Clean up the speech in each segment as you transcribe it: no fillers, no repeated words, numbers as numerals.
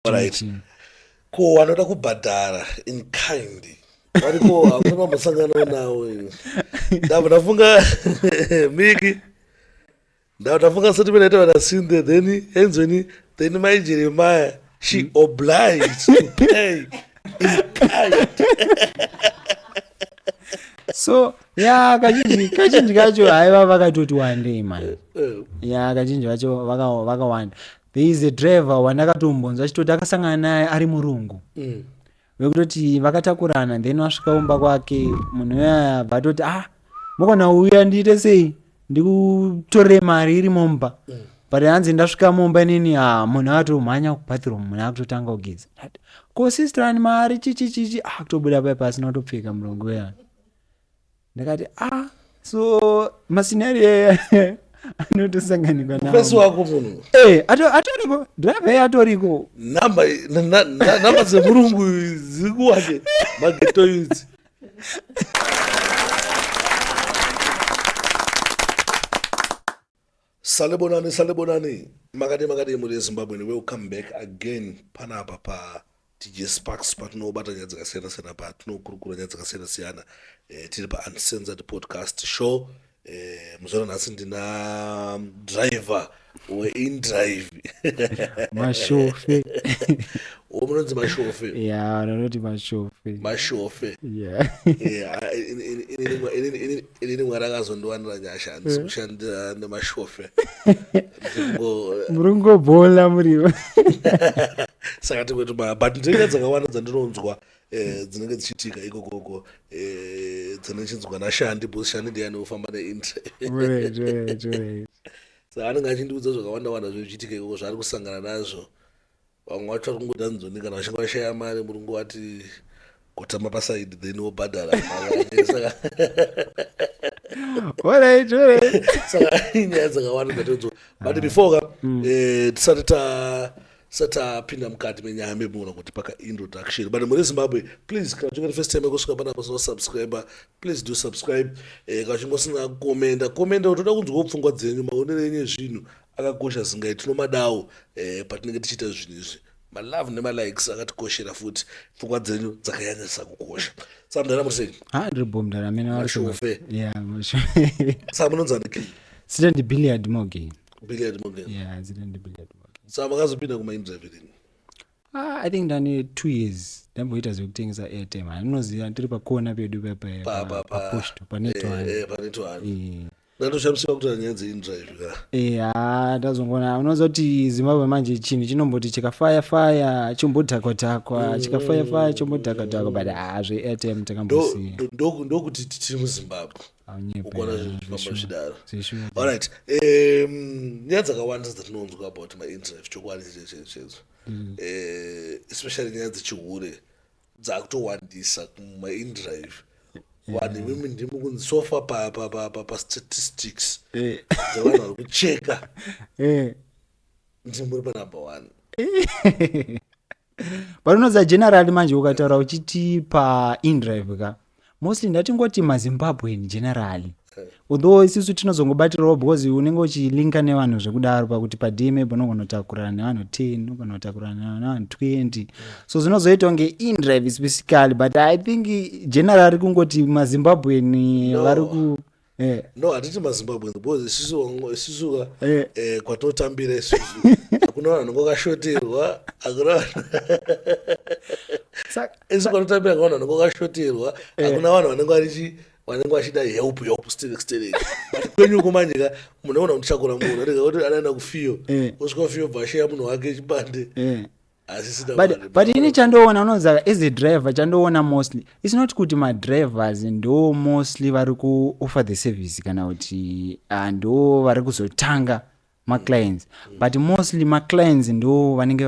Alright. Ko wanoda kubhadhara in kind. Variko hamuna mambosangana nawo. Ndafunga Miki. Ndafunga sati penaita vana Cynthia then my Jeremiah she obliged to pay in kind. So kazhinji kacho haiva vakatoti wandei mani. Kazhinji kacho vakawanda. There is a driver wandakatombonzwa achitoti akasangana naye ari murungu. Vekutoti vakatakurana then wasvika umba kwake munhu uyaya vatoti mukona uya ndiite sei ndikutorere mari iri mumba. But hanzi ndasvika mumba inini munhu atomhanya kubathroom munhu akutotanga kugeza. Ko sister ani mari chichi kutobuda pai pasina kutopfeka murungu uyaya. Ndakati so masinari anotosanganikwa nawo. Pesi wako munhu. Atoriko driver atoriko. Namba dzemurungu zikuwake mageto youth. Salebonani. Makati muri Zimbabwe. Welcome back again panapa pa DJ Sparks patinobata nyaya dzakasiyana-siyana patinokurukura nyaya dzakasiyana-siyana tiri pa Uncensored Podcast Show. Muzona nhasi ndina driver weInDrive mashofe munonzi mashofe vanoti mashofe inini mwari akazondiwanira nyasha handisi kushandira nemashofe murungobhola muriwo saka tikoti but ndinenge dzakawanda dzandinonzwa dzinenge dzichiitika ikokoko dzinochinzwa nashandi because shandi ndiye anofamba neInDrive. Saka anenge achindiudza zvakawanda zvichiitika ikoko zvaari kusangana nazvo. Vamwe vacho vari kungoda nzoni kana vachinge vashaya mari murungu wati kutama pasaidi then wobhadhara. Saka inyaya dzakawanda dzatinonzwa. But before tisati tapinda mukati menyaya memuona kuti paka introduction. But muri Zimbabwe, please kana uchinge first time kusvika panapa usina subscriber, please do subscribe. Kana uchinge usina komenda utoda kunzwa pfungwa dzenyu maonero enyu ezvinhu akakosha zingai tinomadawo patinenge tichiita zvinhu izvi. Malove nemalikes akatikoshera futi pfungwa dzenyu dzakanyanyisa kukosha. Saka mudana murisei? Ndiri bomda ramene mashofe. mashofe. Saka munonzaniki? Sita ndi billiard morgan. Billiard morgan. Sita ndi billiard morgan. Saka makazopinda kumaInDrive rini? I think ndane 2 years ndamboita zvekutengesa airtime. Anoziva ndiri pakona pedu paposto panetwani. Ndatoshamisika kuti nyaya dzeInDrive ka. Ndazongona unoziva kuti Zimbabwe manje chinhu chinomboti chikafaya chimbodhakwa chikafaya chimbodhakwa but zveairtime takambosiya. Ndokuti tiri muZimbabwe. Ukona zvinhu zvidaro. Alright. Nyaya dzakawanda dzatinonzwa about maInDrive chokwadi chezo. Especially nyaya dzechihure dzakutowandisa kumaInDrive. Vanhu mimi ndimi kunsofa pa statistics dzavanhu vari kucheka ndimuri pa number 1. But unoziva generally manje ukataura uchiti paInDrive ka mostly ndatingoti maZimbabwean generally. Although isusu tinozongobatirawo because unenge uchilinka nevanhu zvekudaro pakuti padei maybe unogona kutakurana nevanhu 10 unogona kutakurana nevanhu 20 so zvinozoita kunge InDrive specifically but I think generally kungoti maZimbabwean vari ku no hatiti maZimbabwean because isusu kwatinotambira isusu hakuna vanhu vanenge vakashoterwa isusu kwatinotambira vanhu vanenge vakashoterwa hakuna vanhu vanenge vachida help stereki but kwenyu kumanyika munhu aona kuti chakura munhu rega kuti anaenda kufiyo usvika kufiyo bvasheya munhu wake chipande but ini chandoona unoziva as a driver chandoona mostly it's not kuti madrivers ndo mostly vari kuoffer the service kana kuti ndo vari kuzotanga maclients but mostly maclients ndo vanenge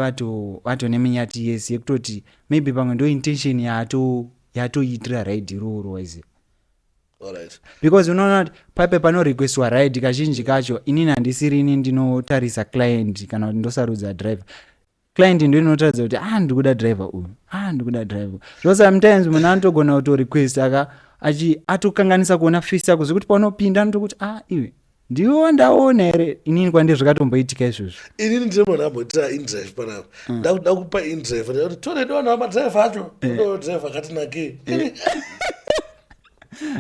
vatoneminyati yes yekutoti maybe pamwe ndo intention yatoitira ride iroro izi. Alright. Because unoona pape pano requestwa ride kazhinji kacho inini handisiri ini ndinotarisa client kana kuti ndosarudza driver. Client ndio inotaridza kuti ndikuda driver uyu ndikuda driver. So sometimes munhu anotogona kuto request atokanganisa kuona face yako zvekuti panopinda anotokuti iwe ndiwo ndaona here inini kwandiri zvakatomboitika izvozvo. inini ndine munhu amboitira indrive panapa ndakuda kupa indrive ndati tonedi vanhu vamadrive acho drive akatinakei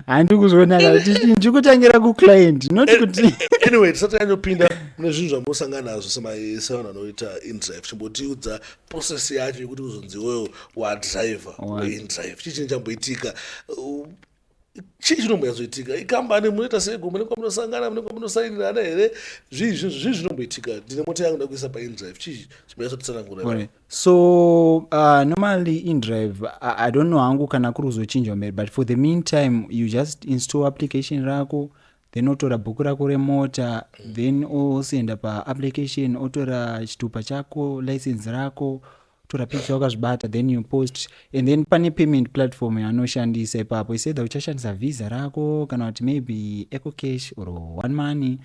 handi kuzonaka kuti ndikutangira kuclient not kuti anyway tisati yanyopinda mune zvinhu zvambosangana nazvo sevanhu vanoita indrive chimbotiudza process yacho yekuti uzonzi iwewo wadriver weindrive chii chinhu chamboitika chii chinombonyazoitika ikambani munoita sego munenge munosangana munenge munosainirana here zvii zvinomboitika ndine mota yangu ndakuisa paindrive chii chimbonyazotitsanangura. So normally indrive I don't know hangu kana kuri kuzochinjwa mberi, but for the meantime you just install application rako, then otora bhuku rako remota, then osenda paapplication otora chitupa chako, license rako, tora picture wakazvibata, then you post, and then pane payment platform yanoshandisa ipapo isedha uchashandisa visa rako kana kuti maybe EcoCash or One Money,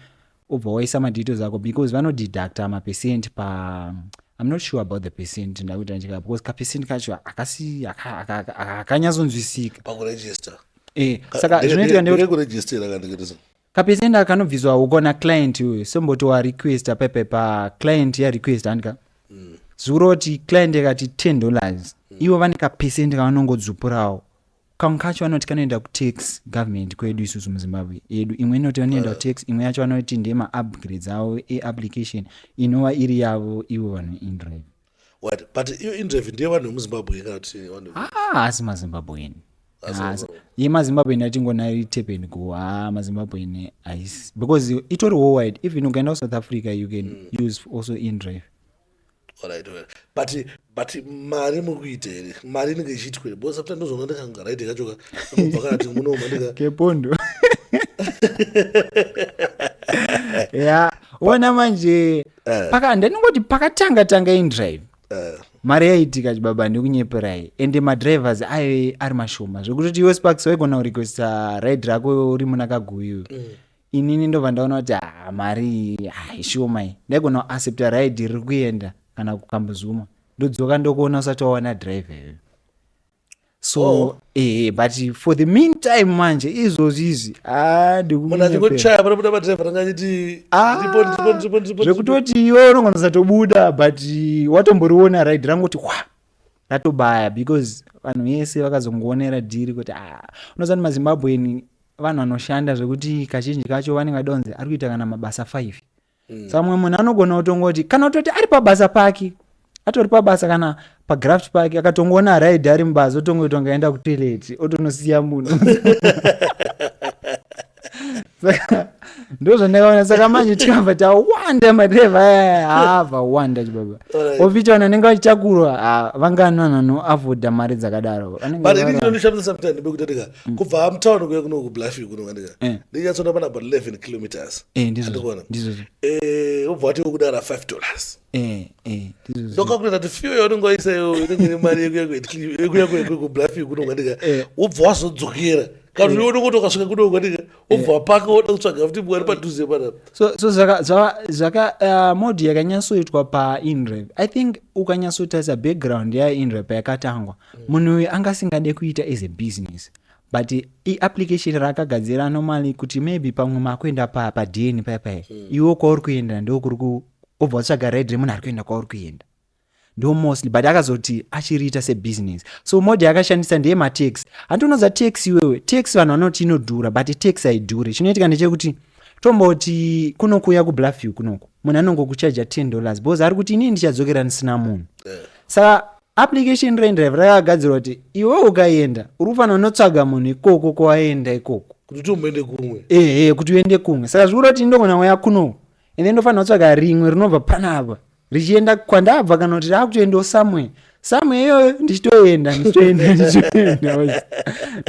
obva waisa madetails ako because vanodeducta mapercent pa I'm not sure about the percent ndakuita njika because kapercent kacho akanyazonzwisika pakuregister. Saka zvinoitika ndekuti kuregister akandikitisa kapercent akanobviswa ukona client uyu sombotowa request apepe pa client ya request andika zuroti client yakati $10 ivo vane kapercent kavanongodzupurawo kamwe kacho vanoti kanoenda kutax government kwedu isusu muZimbabwe yedu, imwe inoti vanoenda kutax, imwe yacho vanoti ndema upgrades avo eapplication inova iri yavo ivo vanhu indrive. What? But iyo indrive ndiye vanhu vemuZimbabwe kana kuti vanhu asi mazimbabweni yemazimbabweni atingona tap and go mazimbabweni haisi because itori worldwide, even ukaenda kuSouth Africa you can use also indrive. Alright. But mari mukuita here mari inenge ichiitwa here because after ndozona ndakanga right kachoka kubva kana munoma ndika kepondo ya ona manje ndinongoti pakatanga indrive mari yaitika chibaba ndikunyeperai ende madrivers ayo ari mashoma zvekuti iwe Sparks waigona kurequesta ride rako uri muna kaguyu inini ndobva ndaona kuti mari haishomai ndaigona kuaccepta ride riri kuenda kana kukambozuma ndodzoka ndokuona usati wawana driver iyoyo. So but for the meantime manje izvozvizi ndikuchaya panobuda madriver angachiti zvekutoti iwe unongonzatobuda but watomboriona ride rangoti ratobaya because vanhu vese vakazongoonera dhiri kuti unozani mazimbabweni vanhu vanoshanda zvekuti kazhinji kacho vanenge vadonzi ari kuita kana mabasa 5 samwe munhu anogona kutongoti kana utoti ari pabasa pake atori pabasa kana pagraft pake akatongoona ride ari mubasa otongoti ngaenda kutoilet otonosiya munhu saka ndozvandakaona. Saka manje tikabva tawanda madriver aya wanda chibaba ofita vanhu vanenge vachitakurwa vangana noafodha mari dzakadaro. But ini ndinonishamisa sometimes bekutatika kubva mtown kuya kuno kuBluffy kuno ngandika ndinyatsona pana about 11 kilometers ndikona ubva wati kudara $5 ndokakuleta kuti fuel yaunongoisa iyo inenge mari yekuya kuBluffy kuno ngandika ubva wazodzokera kana unoona kuti ukasvika kuno ngandika ubva wapaka woda kutsvaga futi mwari padhuze panapa. So zvaka modi yakanyatsoitwa paindrive I think ukanyatsotarisa background yaindrive payakatangwa munhu uyu angasingade kuita as a business but iapplication raakagadzira normally kuti maybe pamwe makuenda padn paipai iwo kwauri kuenda ndokuri obva watsvaga ride remunhu ari kuenda kwauri kuenda ndo mostly, but akazoti achiriita sebusiness. So modi yakashandisa ndeye matax. Antonoza tax iwewe tax vanhu vanoti inodhura but tax haidhuri. Chinoitika ndechekuti tomboti kunokuya kuBluffy kunoku munhu anongokuchaja $10 because ari kuti inini ndichadzokera ndisina munhu. Saka application rendrive rakagadzirwa kuti iwe ukaenda uri kufanira kunotsvaga munhu ikoko kwaenda ikoko kuti uende kumwe kuti uende kumwe. Saka zvikuru kuti ndogona kuya kuno and then ndofanira kutsvaga rimwe rinobva panapa richienda kwandabva kana kuti rakutoendawo samwe iyoyo ndichitoenda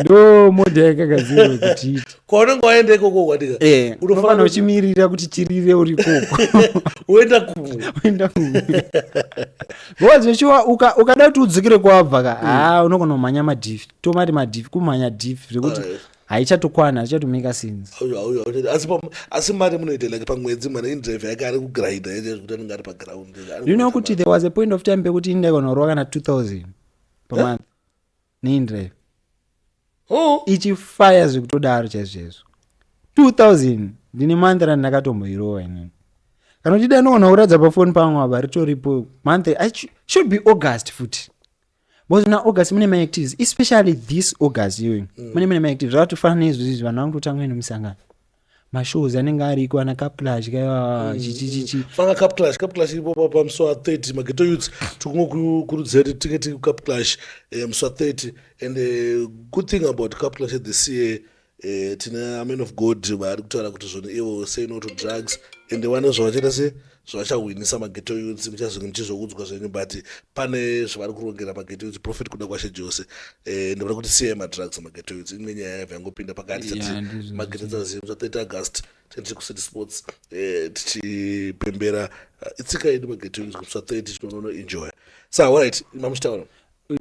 ndo modha yakagadzirwa kuti kwaunenge waenda ikoko kwatika unofanira uchimirira kuti chirire uri ikoko uenda kumwe vozvechiwa ukada kuti udzikire kwawabva unogona kumhanya madhifi tomati madhifi kumhanya dhifi zvekuti haichatokwana hachichatomeka sense. Asi mari munoita like pamwedzi mwana indrive yake ari kugrinda kuti anenge ari paground. You know kuti there was a point of time pekuti indaigona kurova kana 2000 per month neindrive ichifaya zvekutodaro chaizvozvo 2000 ndine manthra ndakatomboirowa inini kana uchida nogona kuratidza pafoni pangu apa ritoripo manthra should be August futi because na August mune maactivities especially this August iyoyo mune maactivities zvakatofanana izvozvi vanhu vangotanga nemusangano mashows anenge ariko ana Caplash kaiwa chichichichi fanga Caplash ipo pamusi wa30 mageto youths tikungokurudzira kuti tiketi kuCaplash musi wa30 and good thing about Caplash at the CA tina men of God vari kutaura kuti zvona ivo say no to drugs and wane zvavachaita se zvavachawinisa mageto youths muchazonge muchizoudzwa zvenyu but pane zvavari kurongera mageto youths profit kuda kwashe Jose ndinoda kuti siye madrugs mageto youths imwe nyaya yabva yangopinda pakati mageto dzaziva musi wa30 August tiri kuCity Sports tichipembera itsika yedu mageto youths musi wa30 tinono enjoy so alright mamuchitaura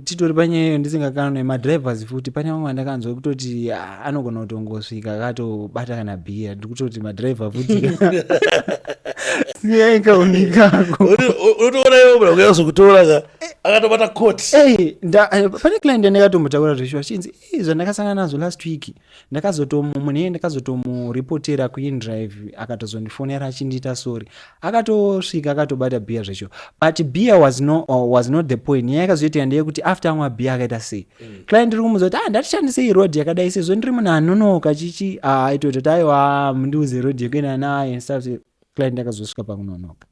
titori panyeyo ndisingakanwe madrivers futi pane vamwe vandakanzwa kutoti anogona kutongosvika akatobata kana bhiya ndikutoti madriver futi siyaikaunikako unotoona ivo muna kuyazokutora akatobata koti pane client yandakatombotaura zveshuwa chinzi zvandakasangana nazvo last week munhu ndakazotomuripotera kuindrive akatozondifonera achindiita sorry akatosvika akatobata bhiya zveshuwa but beer was not the point nyaya yakazoita ndeyekuti after amwa bhiya akaita sei client iri kumuza kuti ndatishandise irodhi yakadai sezvo ndiri munhu anonoka chichi aitoti aiwa mundiuze rodhi yekuenda naye stuff client akazosvika pakunonoka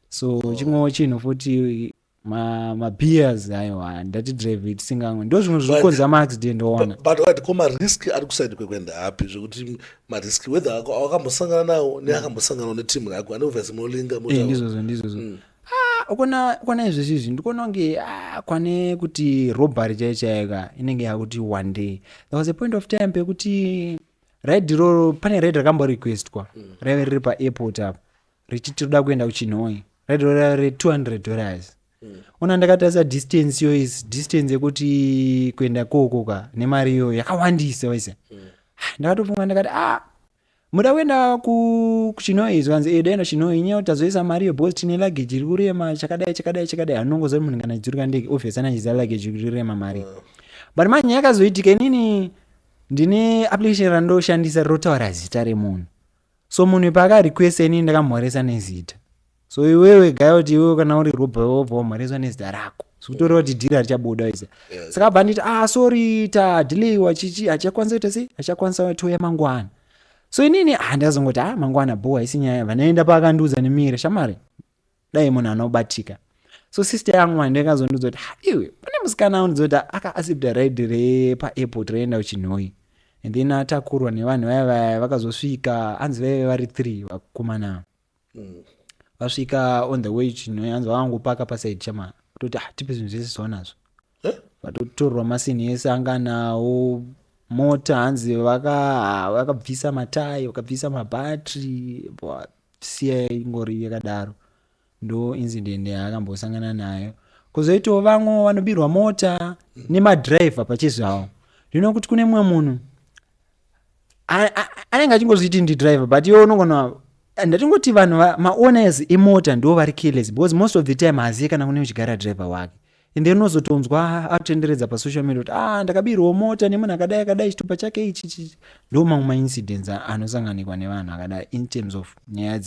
so chimwewo chinhu futi mabeers aiwa ndati drive tisingamwe ndo zvimwe zvinokonza maaccident oona but ko mariski ari kusaidi kwekuenda hapi zvekuti mariski whether akambosangana nawo neakambosanganawo netimu yako anovhasi munolinga ndizvozvo ukona izvezvizvi ndikuona kunge kwane kuti robbery chaichaika inenge yakuti one day there was a point of time pekuti raidiro pane raid rakamborequestwa raive riri paairport apo richiti roda kuenda kuchinhoi raidiro raive $200 ona ndakatarisa distance yo is distance yekuti kuenda kokoka nemari iyo yakawandisa waisa ndakatofunga ndakati muda kuenda kuchinhoi zvanzi daenda chinhoi nyaya tazoisa mari yo because tine luggage iri kurema chakadai anongoza munhu kana chidzurika ndege obviously anachiziva luggage iri kurema mari but manje yakazoitika inini ndine application randoshandisa rotaura zita remunhu so munhu paakarequesta inini ndakamhoresa nezita so iwewe gaya kuti iwewe kana uri robha wobva wamhoreswa nezita rako sikutoreva kuti dhiri richabuda isa saka bva nditi sorry tadelayiwa chichi achakwanisa kuita sei achakwanisa toya mangwana so inini ndazongoti mangwana boa isi nyaya vanaenda paakandiudza nemire shamari dai munhu anobatika so sister yangu ndakazondiudza kuti iwe pane musikana undidzoti akaasipta ride repaairport raenda kuchinhoi and then atakurwa nevanhu vaya vakazosvika anzi vaive vari 3 vakomana vasvika on the way chinhoi anzi vakangopaka pasaidi chama kutoti tipe zvinhu zvese zvaonazvo vatotorwa masini ese anga nawo mota hanzi vakabvisa matayi vakabvisa mabhatri siya ingori yakadaro ndo incident yaakambosangana nayo kuzoitawo vamwe vanobirwa mota nemadhiraivha pachezvavo ndino kuti kune mumwe munhu anenge achingozviti ndidhiraivha but iwe unogona ndatingoti vanhu maowners emota ndo vari careless because most of the time hazivi kana kune uchigara dhiraivha wake ende unozotonzwa atenderedza pasocial media kuti ndakabirwa mota nemunhu akadai chitupa chake ichi ndo mamwe maincidents anosanganikwa nevanhu akadai in terms of nyaya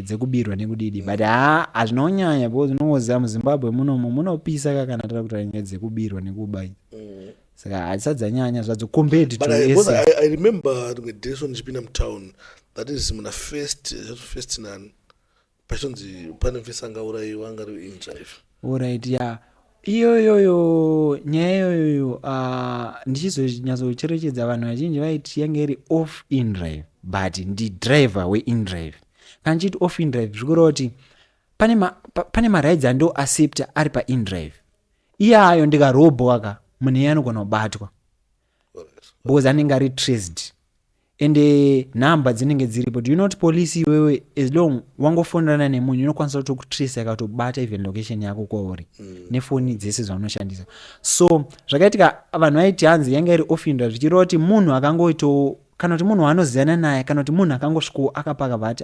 dzekubirwa nekudidi but hazvinonyanya because unoziva muZimbabwe munopisa kana tara kutaura nyaya dzekubirwa nekuba saka hadzisadzanyanya zvadzo compared to I remember rimwe days ndichipinda mutown that is muna first nani pachonzi pane mfesi angaurayiwa angari indrive alright iyoyoyo nyaya iyoyo ndichizonyatsocherechedza vanhu vazhinji vaiti yange iri off indrive but ndidriver weindrive kana ndichiti off indrive zvikureva kuti pane marides ando accepta ari paindrive iyayo ndikarobhwaka munhu iye anogona kubatwa because anenge ari traced ende nhamba dzinenge dziripo do you know police iwewe as long wangofonana nemunhu inokwanisa kutokutrace akatobata even location yako kwauri nefoni dzese zvaunoshandisa so zvakaitika vanhu vaiti hanzi yanga iri offender zvichireva kuti munhu akangoito kana kuti munhu anoziyana naye kana kuti munhu akangosviko akapaka vati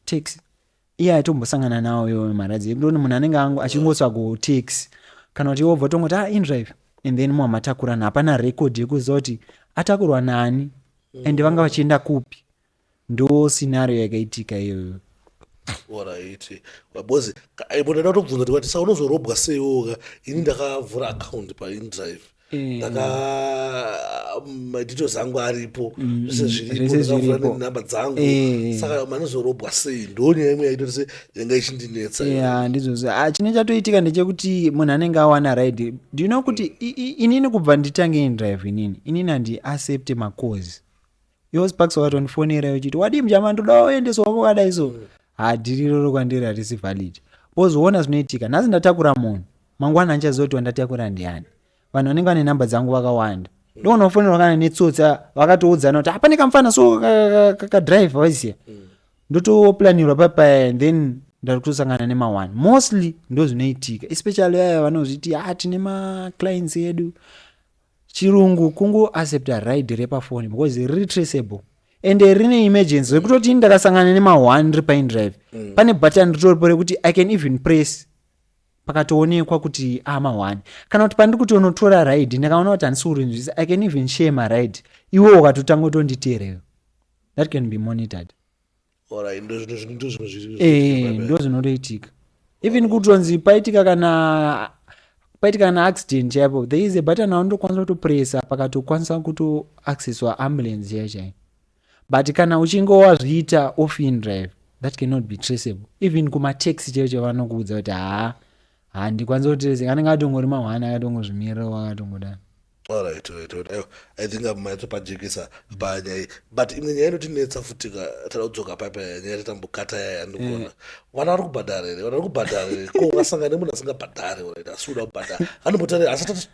taxi iye aitombosangana nawo iwe maradzi ndoni munhu anenge achingosvago taxi kana kuti iwe bva tongoti indrive and then muhamatakurana hapana record yekuziva kuti atakurwa nani and vanga vachienda kupi. Ndo scenario yakaitika iyoyo. Alright. Wabozi aibonera kutobvunza kuti sa unozorobwa seiwoka ini ndakavhura account paIndrive. Madetails angu aripo zvese zviripo ndakavhura nenhamba dzangu saka manozorobwa sei ndonyaya imwe yaitoti yanga ichindinetsa. Ndizvozvo chine chatoitika ndechekuti munhu anenge awana ride. Do you know kuti inini kubva nditange Indrive inini handiaccepte macause. Iwo Sparks wakatonifonera uchiti wadi mjama ndoda uendeswa kwakadai so. Hadiriro kwandiri harisi valid. Pozoona zvinoitika nhasi ndatakura munhu mangwana anchazoti wandatakura ndiani. Vanhu vanenge vane namba dzangu vakawanda. Ndonofonera kana netsotsa vakatoudzana kuti hapane kamfana so kakadrive waziya. Ndotoplanirwa papa and then ndarikutosangana nema1. Mostly ndo zvinoitika especially vaya vanozviti tine maclients edu. Chirungu kungu accept a ride repafoni because retraceable. And rine emergency rekutoti ndakasangana nema1 paIndrive. Pane button ritoripo rekuti I can even press pakatoonekwa kuti ma1 kana kuti pandiri kuti unotora ride ndakaona kuti handisi kurinzvisa I can even share my ride iwe ukatotanga kutonditeerera. That can be monitored. Alright, ndo zvinotoitika. Even kutonzi paitika kana accident chaipo there is a button aundokwanisa kutopressa pakatokwanisa kutoaccesswa ambulance yachai. But kana uchinge wazviita off Indrive that cannot be traceable. Even kumataxi chaicho vanokuudza kuti handikwanisa kutirese anenge atongori mahwana akatongozvimirira wakatongodana. Alright. I think maitopajekisa panyaya but imwe nyaya inotinetsa futi tada kudzoka papa nyaya tatambokata yaya ndikuona vana vari kubhadhara here ko ungasangana nemunhu asingabhadhari asi uda kubhadhara anombotare asati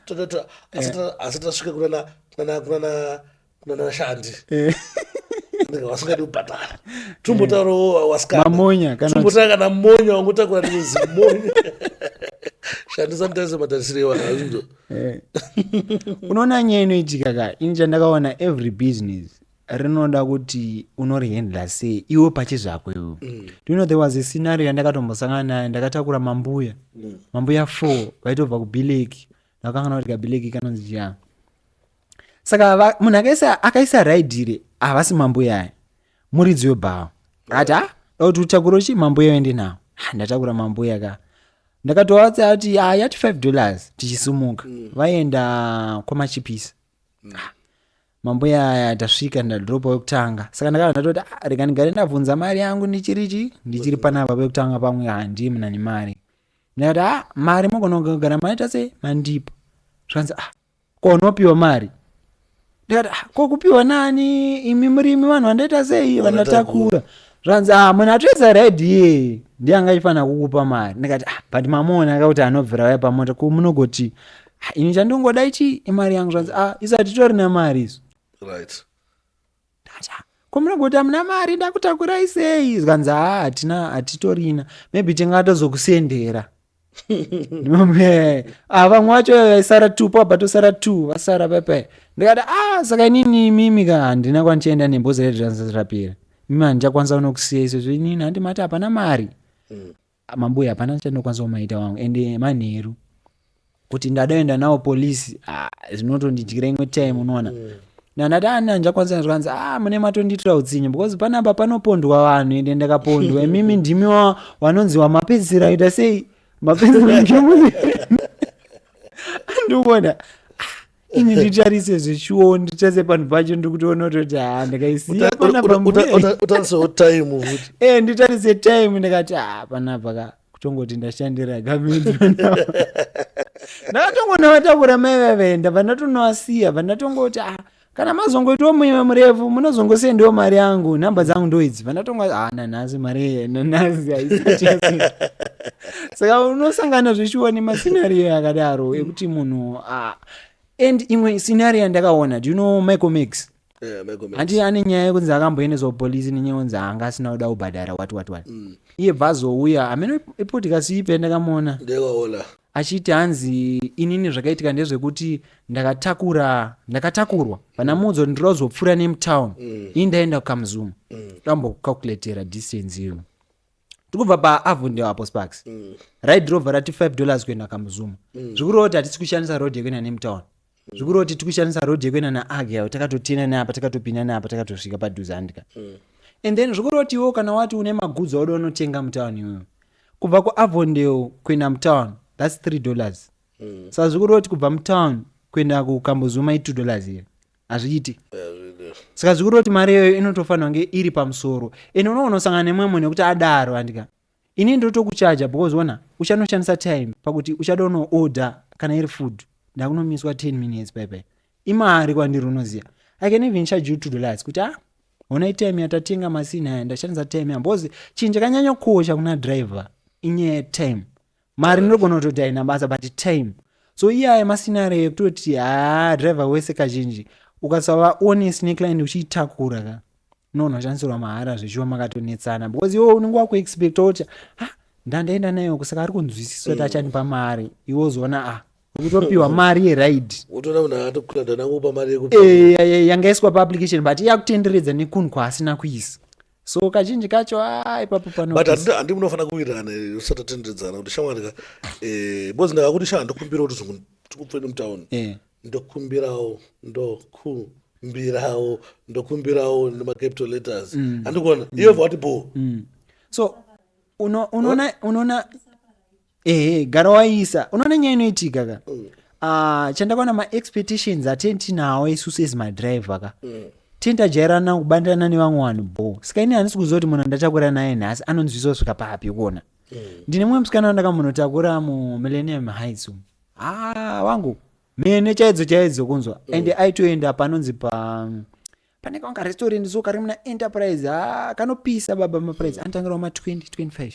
tasvika kunana shandi wasingadi kubhadhara tombotaro wasikana kana monya wangotakura nezimonya shandisa ndise matarisire vana. Unoona nyaya inoitika ka ini chandakaona every business rinoda kuti unorihandla sei iwe pachizvako iwe. Do you know there was a scenario yandakatombosangana nayo ndakatakura mambuya 4 vaitobva kuBileki ndakangana kuti kaBileki kanonzi chiyani. Saka munhu akaisa raidire havasi mambuya aya muridzi webhawa ati kuti utakura chi mambuya wende nawo ndatakura mambuya ka ndakatovatsa ati yati $5 tichisumuka vaenda kwamachipisa. Mambuya aya tasvika ndadropa wekutanga saka ndakava ndatoti rega ndigare ndabvunza mari yangu ndichiri panapa pekutanga pamwe handi muna nemari ndakati mari mogona kugara maita sei mandipa zvanzi konopiwa mari ndikati kokupiwa nani imi murimi vanhu vandaita sei vandatakura zvanzi munhu atoisa raidi ye ndianga ifana kukupa mari ndikati but mamona akakuti anobvira waya pamota kumunogoti ini chandongoda ichi imari yangu zvanzi isati torina mari isu. Right. Komunogoti hamuna mari ndakutakurai sei zvanzi hatitorina maybe tingatozokusendera. Vamwe vacho vaisara 2 pabatosara 2 vasara pepe ndikati saka inini mimi ka handina kwandichienda nembozi redransi rapera mimi handichakwanisa kunokusiya izvozvo inini handimati hapana mari. Mambuya hapana chandokwanisa kumaita wangu ende manheru kuti ndadaenda nawo polisi zvinotondidyira imwe time unoona ndandati handichakwanisa zvanzi mune matondiitira utsinye because panapa panopondwa vanhu ende ndakapondwa mimi ndimi wanonzi wamapedzisira aita sei mapenzera ngemune ndikuona ini nditarise zvechuo nditase panhu pacho ndikutoona kuti ndakaisiya panapa utarise time futi nditarise time ndikati panapa ka kutongoti ndashandira gamedi ndakatongoona vatakura mai vavaenda vandatonowasiya vandatongoti kana mazongoitiwo muime murefu munozongosendiwo mari yangu nhamba dzangu ndoidzi vandatongoti nanhasi mari nanhasi haisati saka unosangana zvechiwo nemascenario akadaro ekuti munhu and imwe scenario yandakaona do you know Michael Max? Handi ane nyaya yekunzi akamboendeswa kupolisi nenyaya yekunzi anga asina kuda kubhadhara what iye bvazouya amene ipodcast ipe ndakamuona achiti hanzi inini zvakaitika ndezvekuti ndakatakurwa pana mudzo ndirazopfuura nemutown ini ndaenda kukamuzuma ndambokucalculatera distance iyo tikubva paavondale apo Sparks ride rover rati $5 kuenda kamuzuma zvikureva kuti hatisi kushandisa road yekuenda nemutown zvikuru kuti tikushandisa road yekuenda naagea takatotina neapa takatopinda neapa takatosvika padhuze handika and then zvikuru kuti iwo kana wati une magudzi auda unotenga mutauni iyoyo kubva kuavondale kuenda mutown that's $3 saka zvikuru kuti kubva mutown kuenda kukambozuma $2 here hazviiti saka zvikuru kuti mari iyoyo inotofanira kunge iri pamusoro ende unonosangana nemwemwe nekuti adaro andika ini ndotokuchaja because ona uchanoshandisa time pakuti uchada unoorder kana iri food ndakunomiswa 10 minutes pepe imari kwandiri unoziya I can even charge you $2 kuti ona time yatatenga masina aya ndashandisa time yambozi chinje kanyanya kukosha kuna driver inye time mari ndogona kutoti aina basa but time so iyaya masinari ekutoti driver wese kazhinji ukasava honest neclient uchiitakura ka unoshandisirwa mahara zvichiwa makatonetsana because iwo unenge wakuexpecta kuti ndandaenda nayo kusaka ari kunzwisisa kuti achanipa mari iwo uzoona ukutopiwa mari yeride utoona munhu atokunda nangupa mari yangaiswa paapplication but iyakutenderedza nekunhu kwaasina kuisa so kazhinji kacho ipapo pano but handi munofanira kuwirirana usati atenderedzana kuti shamwarika bozi ndakakuti shaa ndokumbira kuti tikupfeni mutauni ndokumbirawo ndokumbirawo nemacapital letters handikuona iyo vati bo so unoona gara waisa unoona nyaya inoitika ka chandakaona maexpectations atentinawo isusu as madriver ka tentajairana kubandirana nevamwe vanhu bo saka ini handisi kuziva kuti munhu ndatakura naye nhasi anonzwisa kusvika papi kuona ndine mumwe musikana wandakamunotakura mumillennium heights wangu mene chaidzo kunzwa and aitoenda panonzi pane kanga restaurant so kari muna enterprise kanopisa baba maprice anotangirawo ma20-25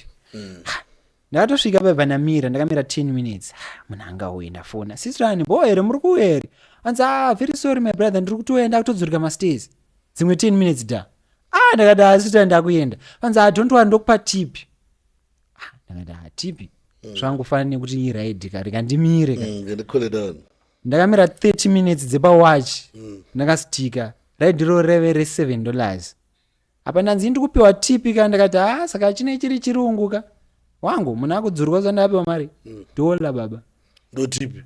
ndakatosvika pabva ndamira ndakamira 10 minutes munhu angauye ndafona sisterani bo here muri kuhere anzi very sorry my brother ndiri kutoenda kutodzorika mastairs dzimwe 10 minutes da ndakati sisterani ndakuenda anzi don't worry ndokupa tipi ndakati tipi zvangofanira nekuti iride kari kandimire ndakamira 30 minutes dzepawatch ndakasitika ride ro reve $7 apa ndanzi ndikupiwa tipi ka ndakati saka chine chiri chirungu ka wangu munhu akudzurwa zandapiwa mari $1 baba ndotipi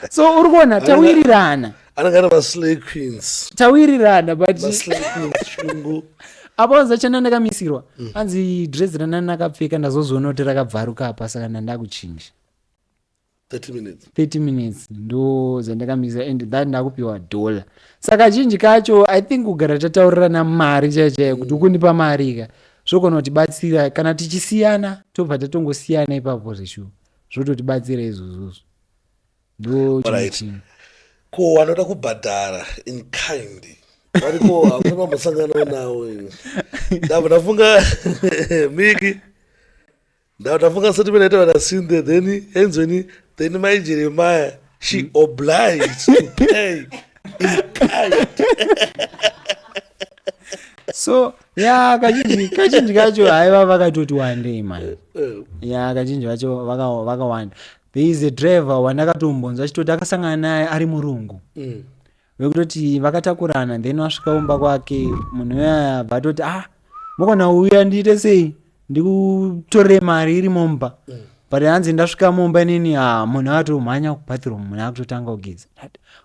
so uri kuona tawirirana anangana maslay queens tawirirana but maslay queens shungu apa zachana ndakamisirwa anzi dress rana nakapfeka ndazozoona kuti rakabvaruka apa saka ndandakuchinja 30 minutes ndo zandakamisira and that ndakupiwa $1 saka chinji kacho I think kugara tataurirana mari chaichaiyo kuti ukundipa mari ka zvogona kutibatsira kana tichisiyana tobva tatongosiyana ipapo zvishuwa zvototibatsira izvozvozvo ndo ko wanoda kubhadhara in kind variko hamuna mambosanganawo nawo ndafunga miki ndafunga sati penaita vana sinde then my Jeremiah she obliged to pay in kind so kazhinji kacho haiva vakatoti wandei mani kazhinji vacho vakawanda there is a driver wandakatombonzwa achitoti akasangana naye ari murungu vekutoti vakatakurana then wasvika umba kwake munhu uyaya vatoti mukona uya ndiite sei ndikutorere mari iri mumba but hanzi ndasvika mumba inini munhu atomhanya kubathroom munhu akutotanga kugeza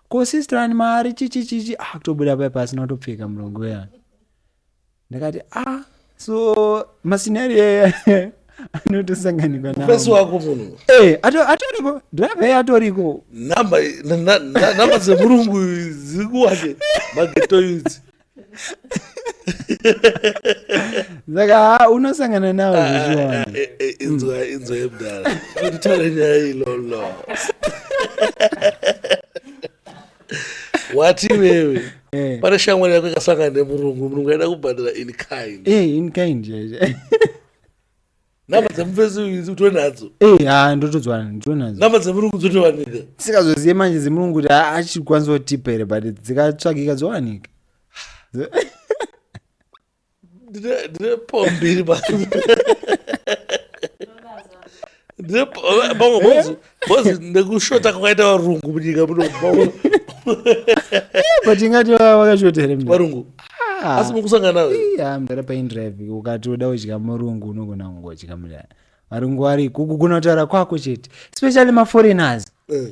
ko sisterani mari chichichichi kutobuda pai pasina kutopfeka murungu uyaya ndakati so masinari anotosanganikwa nawo pesi wako munhu atoriko driver atoriko namba dzemurungu zikuwande mageto youth saka unosangana nawo zvichiwana inzwa yemudara kutitaure nyaya ilolo wati wewe pane shamwari yako ikasangana nemurungu aida kubhadhara in kind namba dzemufesi utonadzo ndotodzwana namba dzemurungu dzotowanika tisikazozive manje dzemurungu kuti achikwanisa kutipere but dzikatsvagika dzowanika ndine pombiri bozi nekushota kwakaita varungu munyika muno but ingati vakashotere varungu asi mukusangana nawo mudara paindrive ukati uda kudya murungu unogona kungodya mudara varungu vari kukugona kutaura kwako chete especially maforeigners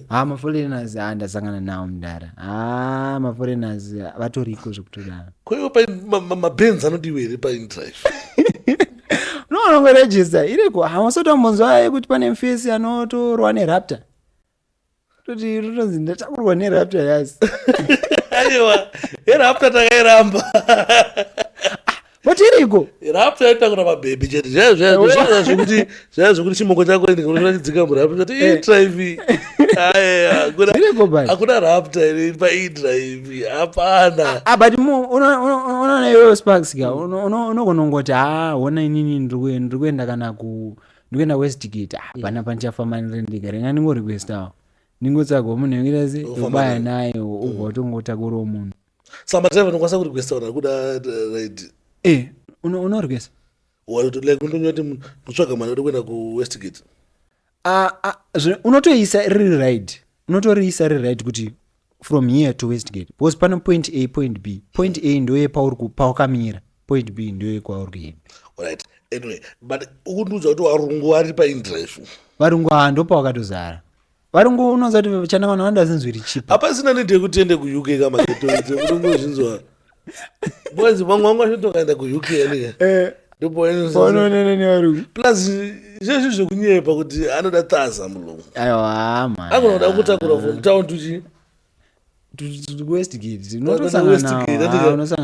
maforeigners ndasangana nawo mudara maforeigners vatoriko zvekutodaro. Kwaiwo mabhenzi anodiwa here paindrive? unongorejista iriko. hamusatombonzwa yekuti pane mufesi anotorwa nerapta toti rotonzi ndatakurwa nerapta yasi. Aiwa, yerapta takairamba. But iriko rapta yatakura mabhebhi chete zvazvokuti chimoko chako unochidzika murapta kuti idrive hakuna rapta iri paidrive hapana. But unoona iwewe Sparks ka unogonongoti hona inini ndiri kuenda kana ndikuenda Westgate hapana pandichafamba ndika renga ndingorequestawo ndingotsvagwa munhu wekuita ubaya naye ubva utongotakurawo munhu. Saka madriver unokwanisa kurequesta kana kuda ride? Unorequesta like undonyoti mutsvaga mwana uri kuenda kuWestgate. unotoisa riri ride, unotoriisa riri ride kuti from here to Westgate because pano point A point B. Point A ndoye paukamira, point B ndoye kwauri kuenda. Alright, anyway, but ukundiudza kuti varungu vari paindrive? Varungu ndopawakatozara. Varungu unoziva kuti chana vanhu vandazinzwiri chipa. Hapasina need yekuti tiende kuUK kamaketoidze urungu zvinzwa. Bozi vamwe vangu vachitokaenda kuUK nika. Ndopoonenene plus izvezvi zvekunyepa kuti anoda taza mulungu. Aiwa man. Anoda kutakura from town to Westgate.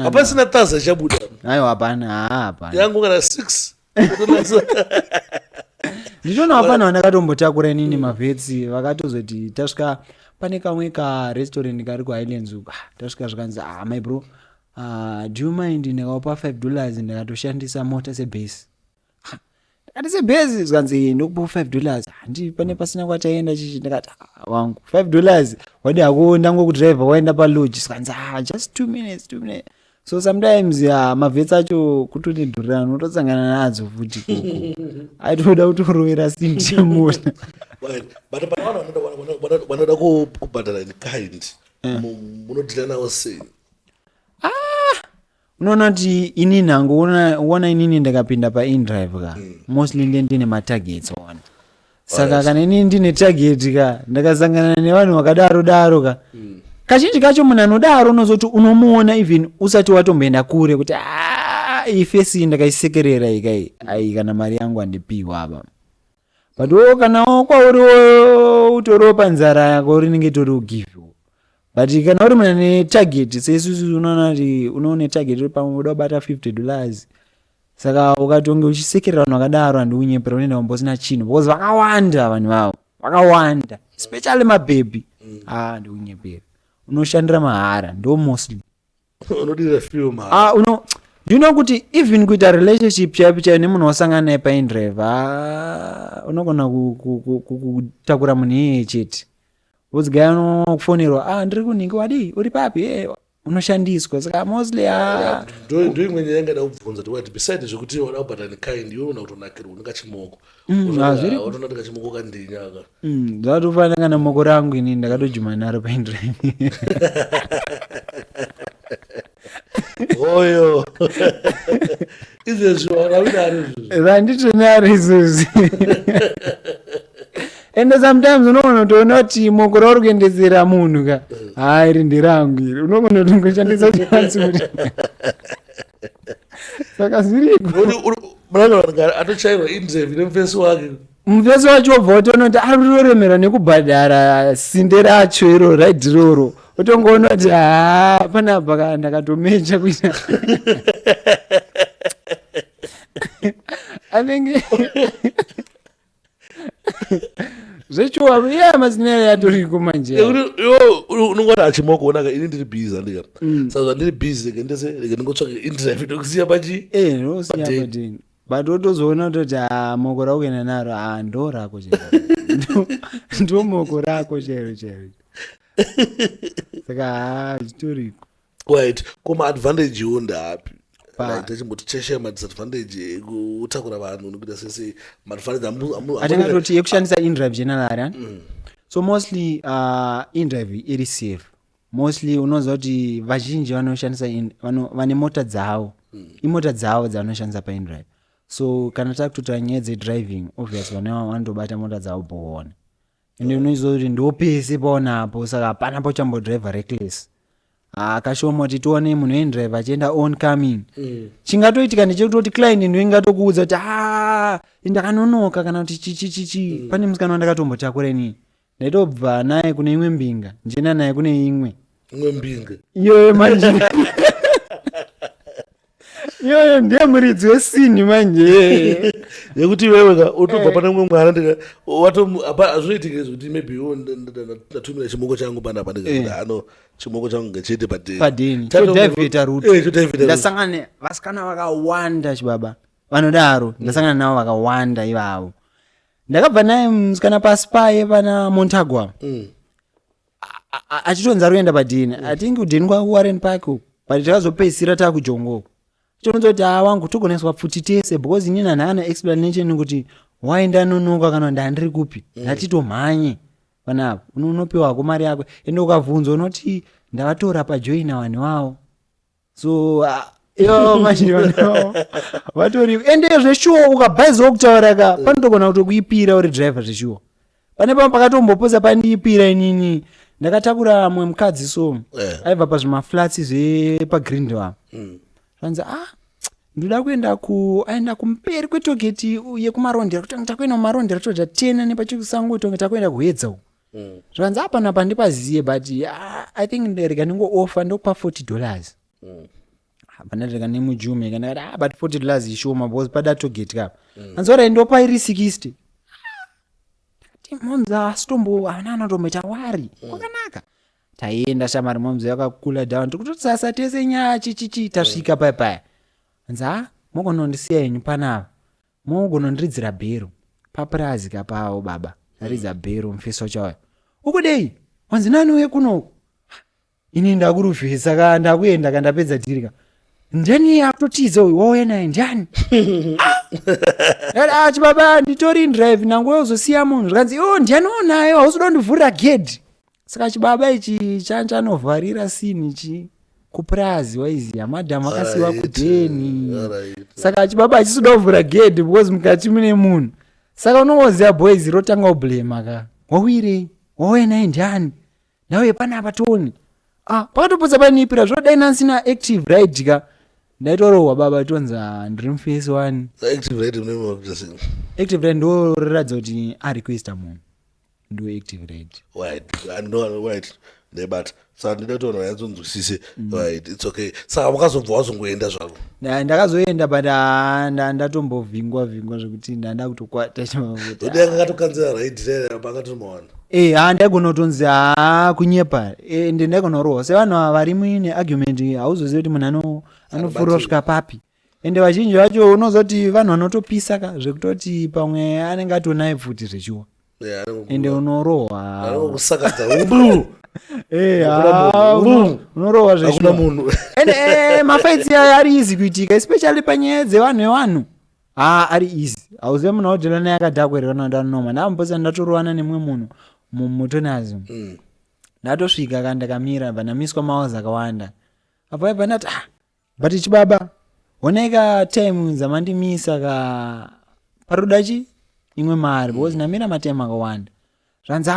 Hapasina taza chabuda. Aiwa hapana. Yangu kana 6. Ndichona hapana vandakatombotakura inini mavhetsi vakatozoti tasvika pane kamwe karestaurant kari kuHighlands uku tasvika zvikanzi my bro do you mind ndakaupa $5 ndakatoshandisa mota sebase. Ndakati sebase zvikanzi ndokupa $5 handi pane pasina kwataenda chichi. Ndakati wangu $5 wadi hako ndangokudriver waenda palodge zvikanzi just 2 minutes. So sometimes mavhetsi acho kutonidhurira unototsangana nadzo futi koko aitoda kutorovera sindi chamota. But vanoda kubhadhara in kind munodhila nawo sei? Unoona kuti inini hangu uona inini ndakapinda paindrive ka mostly ndine matargets ona. Saka kana inini ndine target ka ndakasangana nevanhu vakadaro ka kazhinji kacho munhu anodaro unozoti unomuona even usati watomboenda kure kuti ifesi ndakaisekerera ikai kana mari yangu andipiwa apa. But kana kwauriwo utoriwo panzara yako rinenge tori ugive. But kana uri munhu ane target seisusu unoona kuti unoone target uri pamwe uda kubata $50. Saka ukatonge uchisekerera vanhu vakadaro handiunyepera unoenda kumbosina chinhu because vakawanda vanhu vavo vakawanda especially mabhebhi ndiunyepera unoshandira mahara ndo mostly unodira few kuti even kuita relationship chaipo nemunhu wasangana naye paindrive unogona kutakura munhu iyeye chete udzigaya unokufonerwa ndiri kuningi wadi uri papi unoshandiswa. Saka mostly ndo imwe nyaya yangada kubvunza kuti wati beside zvekuti wada kubhadhara nekind iwe una kutonakirwa unika chimoko watona tika chimoko kandinyaka zvatofanira kana moko rangu ini ndakatojuma naro paindrive. oyo izvezvi wanawinari randitonari izvozvi. And sometimes unoona kutoona kuti moko rauri kuendesera munhu ka iri nderangu iri unogona kutongoshandisa chansi kuti saka zviriko muranga atochairwa indrive nemufesi wake. Mufesi wacho obva watoona kuti ari kutoremera nekubhadhara sinde racho iro raidhi roro utongoona kuti panapa ndakatomecha kuita anenge zvechiwa mazinero yatoriko manje unongoti achimoko onaka ini ndiri busy andika saka ndiri busy reke ndingotsvaka indrive ndokusiya pachi ndosiya patini but wotozoona kuti moko raukuenda naro ndo rako chero ndo moko rako chero saka zvitoriko. Right, koma advantage iwo ndaapi? Tachimboti cheshe madisadvantage ekutakura vanhu nekuita sese madvantage atingatoti ekushandisa indrive generally so mostly indrive iri safe. Mostly unoziva kuti vazhinji vanoshandisa vane mota dzavo imota dzavo dzavanoshandisa paindrive. So kana takutotaura nyaya dzedriving obviously vanotobata mota dzavo boona ende unoziva kuti ndopese paonapo saka hapana pochambo-driver reckless. Akashoma kuti tione munhu wendriver achienda oncoming. Chingatoitika ndechekutoti client ndiyo ingatokuudza kuti ndakanonoka kana kuti chichichichi. Pane musikana wandakatombotakura inini ndaitobva naye kune imwe mbinga ndichienda naye kune imwe mbinga iyoyo manje iyoyo ndiye muridzi wesini manje yekuti wewe utobva pane umwe mwana ndika azvinoitika kuti maybe ndatumira chimoko changu panapa ndikaano chimoko changu ngechete padeni chodhaivheta ruti. Ndasangana vasikana vakawanda chibaba vanodaro, ndasangana navo vakawanda ivavo. Ndakabva naye musikana paspaye pana Montagwa achitonza ruenda padini atingi udheni kwa Warren Park but takazopeisira takujongo chonzo kuti wangu togoneswa pfuti tese because inini nhana explanation kuti why ndanonoka kana ndandiri kupi ndatitomhanye panapo unopiwa ko mari yako ende ukavhunza unoti ndavatora pajoina wani wao so yo mashiro vatori ende zveshuwa ukabhaiza kutaura ka panotogona kutokuipira uri driver zveshuwa pane pamwe pakatombopoza pandiipira inini ndakatakura mwe mukadzi so aibva pazvimaflats zvepagrindwa zvanzi ndoda kuenda aenda kumberi kwetogeti yekumarondera kuti takuenda kumarondera toja 10 nepachikusango tonge takuenda kuhedza uko zvanzi apana pandipaziye but I think nderega ndingo-offer ndokupa $40 hapana rega nemujume kana but $40 ishoma because pada togeti kapa anzora ndopa iri 60 momza sitombo anana tometa wari kwakanaka taenda shamari momza yakakula down tikutoti sasa tese nyaya chichichi tasvika paya anza mogonondisiya yenyu panapa mogonondiridzira bhero papurazi kapawo baba aridza bhero mufeso chayo ukudei wanzi nani uye kuno ini ndakuruvhesa ka ndakuenda kandapedza tirika ndeni akutotidza uyu wauya naye ndiani chibaba nditori drive nangu uzosiya munhu zvikanzi ndiani unayo hauzoda kundivhurira gedhi saka chibaba ichi chanovharira sini ichi kupurazi waiziya madhamu akasiwa kudheni saka chibaba achisuda kuvhura gedhi because mukati mune munhu saka unongoziya boys rotanga kublema ka wawirei wauya naye ndiani nauye panapa toni pakatopodza panipira zvodai nansina active ride ka ndaitorohwa baba tonza ndiri mufesi wani active ride ndoratidza kuti arequesta munhu ndo active ride but saka ndida kuti vanhu vayatsonzwisise right it's okay saka wakazobva wazongoenda zvako ndakazoenda but ndatombovhingwa zvekuti ndanda kutokwata chamafuta odi akakatokanzira raidhi pakatomawana ndaigona kutonzi kunyepa ende ndaigona kurohwa sevanhu vari muine argument hauzozivi kuti munhu anopfuura kusvika papi ende vazhinji vacho unozoti vanhu vanotopisa ka zvekutoti pamwe anenge atonaye pfuti zvechiwa ende unorohwa unorohwa zvechina munhu ende mafaitsi aya ari easy kuitika especially panyaya dzevanhu evanhu ari easy hauzive munhu audhela naye akadhakwererana ndanoma ndambosa ndatorovana nemumwe munhu mumutonazi ndatosvika ka ndakamira vanamiswa maozi akawanda apo aibva ndati but chibaba oneka time dzamandimisa ka parodachi imwe mari because ndamira matime akawanda zvanzi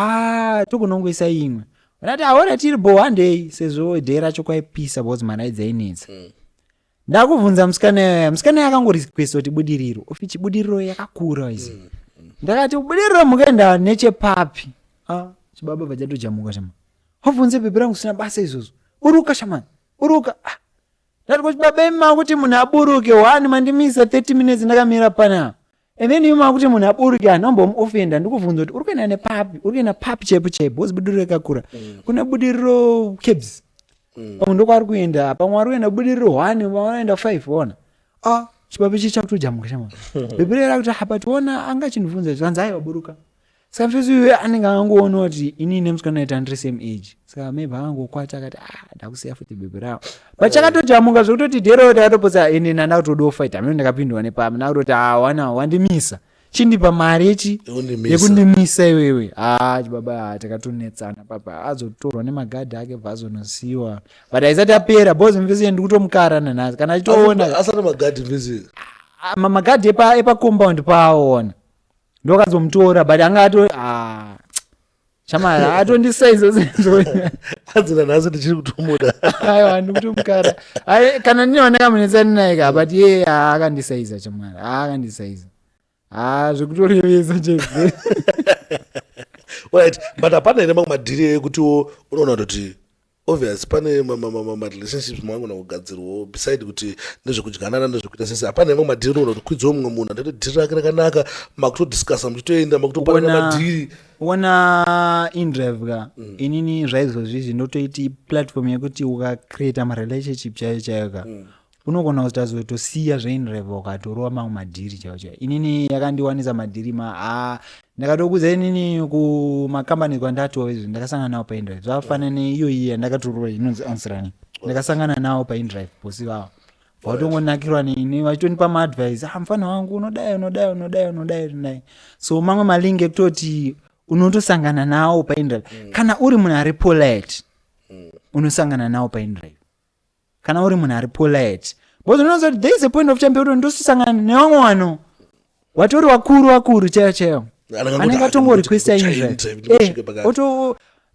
tokunongoisa imwe ndati aona tiri bohandei sezvo dhei racho kwaipisa because maraidzi ainetsa ndakubvunza musikana yakangorikwesa kuti budiriro ofichi budiriro yakakura izi ndakati budiriro mukaenda nechepapi chibaba vachatojamuka shama wabvunze bhebi rangu sina basa izvozvo uruka shamani uruka ndati kuchibaba ima kuti munhu aburuke wani mandimisa 30 minutes ndakamira pana and then ima kuti munhu aburuke anombomuofenda ndikubvunza kuti urikuenda nepapi urikuenda papi chaipo because budiriro yakakura kuna budiriro cabs pamwe ndokwari kuenda pamwe ari kuenda budiriro 1 pamwe anoenda 5 ona chibaba ichi chakutojamuka shama bhebi rera kuti hapationa anga chinibvunza zvanzi aivaburuka saka mfesi uyu anenge angoona kuti inini nemusikana aita ndiri same age saka maybe angokwata akati ndakusiya futi bhebi ravo but chakatojamuka zvekutoti dhero takatopotsa ene nanda kutodofaita amene ndakapindwa nepamwe nakutoti wana wandimisa chindipa mari yechi yekundimisa iwewe chibaba takatonetsana papa azotorwa nemagadhi ake bva azonosiyiwa but aisati apera bhozi mfesi ndikutomukara nanhasi kana achitoona asati magadhi mfesi magadhi epacompaundi paaona ndokazomutora but anga ato Shamara atondisaizo senzo. Anzina nazo ndichiri kutumuda. Aiwa ndikutumukara. Kana ndinooneka munetsani naye ka but ye akandisaiza Shamara. Akandisaiza. Zvikutorevesa chezve. Right, but apana ine mamwe madhiri ekuti unoona kuti obvious pane marelationships maangona kugadzirwawo beside kuti ndezvekudyanana ndezvekuita sese hapana imwe madhiri unoona kuti kwidzawo mumwe munhu andati dhiri rake rakanaka makutodiscasa muchitoenda makutopanana madhiri. Ona InDrive ka inini zvaizvozvizvi ndotoiti platform yekuti ukacreata marelationship chaiyo chaiyo ka unogona kutozotosiya zvaInDrive ukatorova mamwe madhiri chaiyo chaiyo. Inini yakandiwanisa madhiri ndakatokuudza inini kumakambani kwandatowa izvi ndakasangana nawo paInDrive zvafana neiyo iyi yandakatorova inonzi Answerani ndakasangana nawo paInDrive bosi vavo vatongonakirwa neini vachitonipa maadvice mufana wangu unodai. So mamwe malingi ekutoti unotosangana nawo paInDrive kana uri munhu ari polite unosangana nawo paInDrive kana uri munhu ari polite because unoziva kuti there is a point of time pekuti ndosangana nevamwe vanhu watori wakuru chaiyo anenge atongorequesta InDrive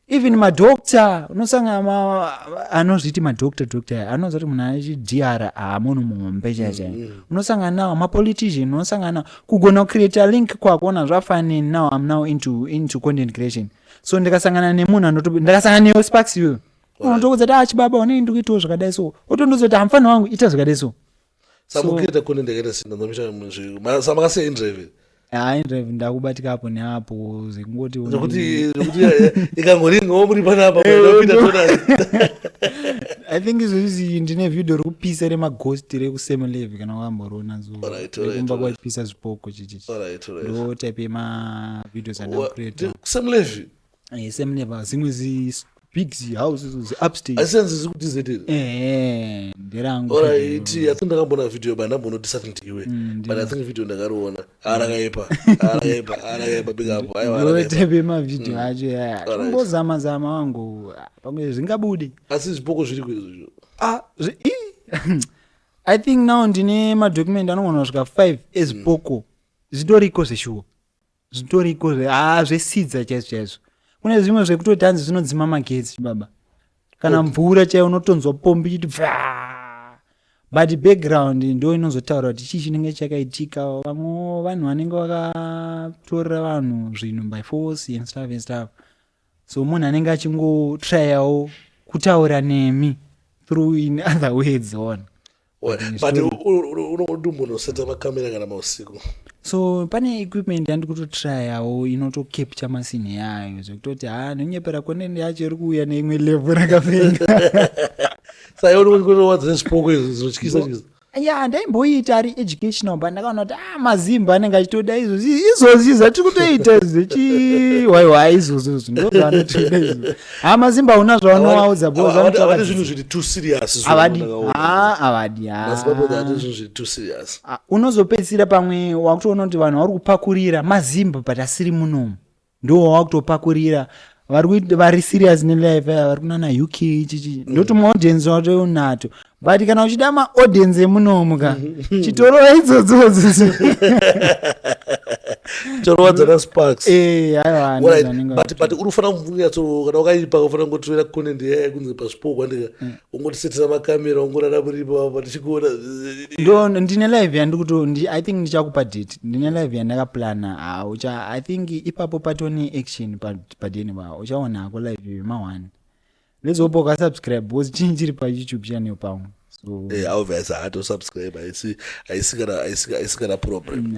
even madoctor unosangana anozviti madoctor anoziva kuti munhu achidr munhu muhombe chaiyo unosangana nawo mapolitician unosangana nawo kugona kucreata link kwakuona zvafanini now I'm now into content creation so ndikasangana nemunhu ndakasangana neyo Sparks iwewe unotokudza kuti chibaba une ndikuitawo zvakadai so otondozoti hamufana wangu ita zvakadai so samukuita content yakaita sinda ndomita samakasiya InDrive. InDrive ndakubatikapo neapo zvekungoti zvokuti ikangoringawo muri panapa mupinda tonani. I think izvozvi ndine vhidhiyo rekupisa remaghost rekuSemLevy kana wakamboriona zokumba kwachipisa zvipoko chichichi ndo type yemavhidhiyo andakacreata SemLevy. SemLevy zimwe big houses upstate asiyanzizi kuti zetiri nderangu. Alright, I think ndakambona video bandambono disati ndiwe but I think video ndakariona arakaipa big up aiwa type yemavhidhiyo acho ngozama wangu pamwe zvingabude asi zvipoko zviri kwezvo I think now ndine madocument anogona kusvika 5 ezvipoko zvitoriko zveshuwa zvitoriko zvesidza chaizvo kune zvimwe zvekutoti hanzi zvinodzima magetsi baba kana mvura chaiyo unotonzwa pombi chiti but background ndo inozotaura kuti chii chinenge chakaitika vamwe vanhu vanenge vakatorera vanhu zvinhu by force and stuff so munhu anenge achingotrayawo kutaura nemi through in other ways on but unombonoseta makamera kana mausiku so pane equipment yandikutotrayawo inotocapture masini yayo zvekutoti nonyepera content yacho iri kuuya neimwe level rakapenga saionowadza nezvipoko izvi zvinotyisa ndaimboita ari educational but ndakaona kuti mazimba anenge achitoda izvozvi zvatiri kutoita waiwa izvozvo ndozvaanotoda izvo mazimba una zvaunowaudza avadi zvinhu zviri too serious avadi zvinhu too serious unozopedzisira pamwe wakutoona kuti vanhu vari kupakurira mazimba but asiri munomu ndo wakutopakurira vari serious nelife vari kunana UK ichichi ndoti maaudience watonato but kana uchida maaudience emunomuka chitoro idzodzo chorowadzana Sparks aiwa but unofanira kunyatso kana wakaipa unofanira kungotorera content yaya kunze pazvipo kwandika ungotisetera makamera ungorara muripa patichikuona ndo ndine live yandikuti I think ndichakupa date ndine live yandakaplana I think ipapo patoni action padeni ba uchaona hako live yema1 lezopo ukasubscribe because chinhu chiri paYouTube channel pamwe so obvious hato subscribe aisikana problem